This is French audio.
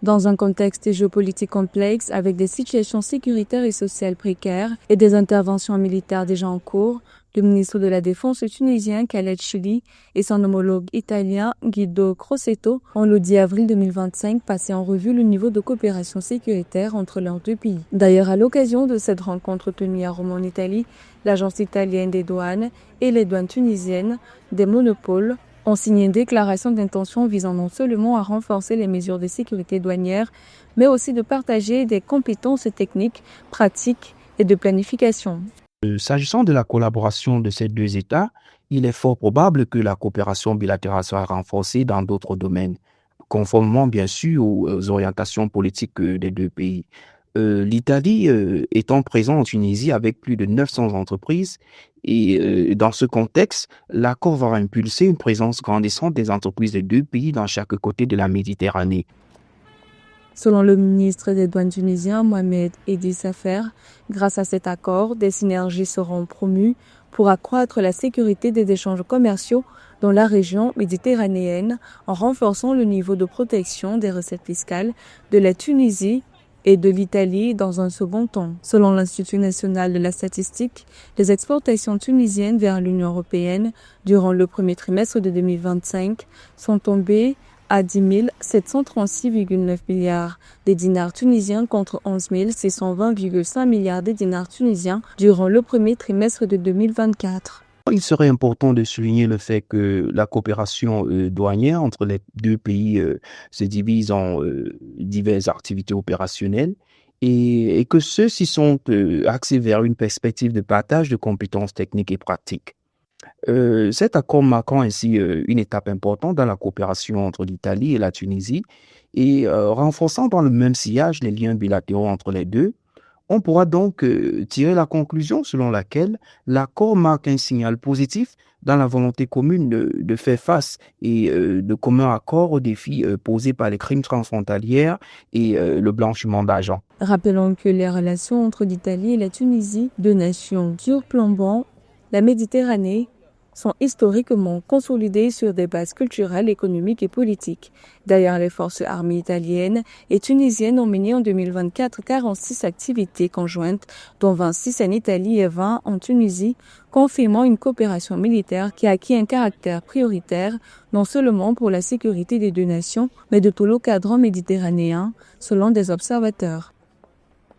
Dans un contexte géopolitique complexe, avec des situations sécuritaires et sociales précaires et des interventions militaires déjà en cours, le ministre de la Défense tunisien Khaled Chili et son homologue italien Guido Crosetto ont le 10 avril 2025 passé en revue le niveau de coopération sécuritaire entre leurs deux pays. D'ailleurs, à l'occasion de cette rencontre tenue à Rome en Italie, l'agence italienne des douanes et les douanes tunisiennes des monopoles ont signé une déclaration d'intention visant non seulement à renforcer les mesures de sécurité douanière, mais aussi de partager des compétences techniques, pratiques et de planification. S'agissant de la collaboration de ces deux États, il est fort probable que la coopération bilatérale sera renforcée dans d'autres domaines, conformément bien sûr aux orientations politiques des deux pays. L'Italie étant présente en Tunisie avec plus de 900 entreprises et dans ce contexte, l'accord va impulser une présence grandissante des entreprises des deux pays dans chaque côté de la Méditerranée. Selon le ministre des Douanes tunisien, Mohamed Edi Safer, grâce à cet accord, des synergies seront promues pour accroître la sécurité des échanges commerciaux dans la région méditerranéenne en renforçant le niveau de protection des recettes fiscales de la Tunisie et de l'Italie dans un second temps. Selon l'Institut national de la statistique, les exportations tunisiennes vers l'Union européenne durant le premier trimestre de 2025 sont tombées à 10 736,9 milliards de dinars tunisiens contre 11 620,5 milliards de dinars tunisiens durant le premier trimestre de 2024. Il serait important de souligner le fait que la coopération douanière entre les deux pays se divise en diverses activités opérationnelles et que ceux-ci sont axés vers une perspective de partage de compétences techniques et pratiques. Cet accord marquant ainsi une étape importante dans la coopération entre l'Italie et la Tunisie et renforçant dans le même sillage les liens bilatéraux entre les deux, on pourra donc tirer la conclusion selon laquelle l'accord marque un signal positif dans la volonté commune de faire face et de commun accord aux défis posés par les crimes transfrontaliers et le blanchiment d'argent. Rappelons que les relations entre l'Italie et la Tunisie, deux nations surplombant la Méditerranée, sont historiquement consolidées sur des bases culturelles, économiques et politiques. D'ailleurs, les forces armées italiennes et tunisiennes ont mené en 2024 46 activités conjointes, dont 26 en Italie et 20 en Tunisie, confirmant une coopération militaire qui a acquis un caractère prioritaire, non seulement pour la sécurité des deux nations, mais de tout le cadre méditerranéen, selon des observateurs.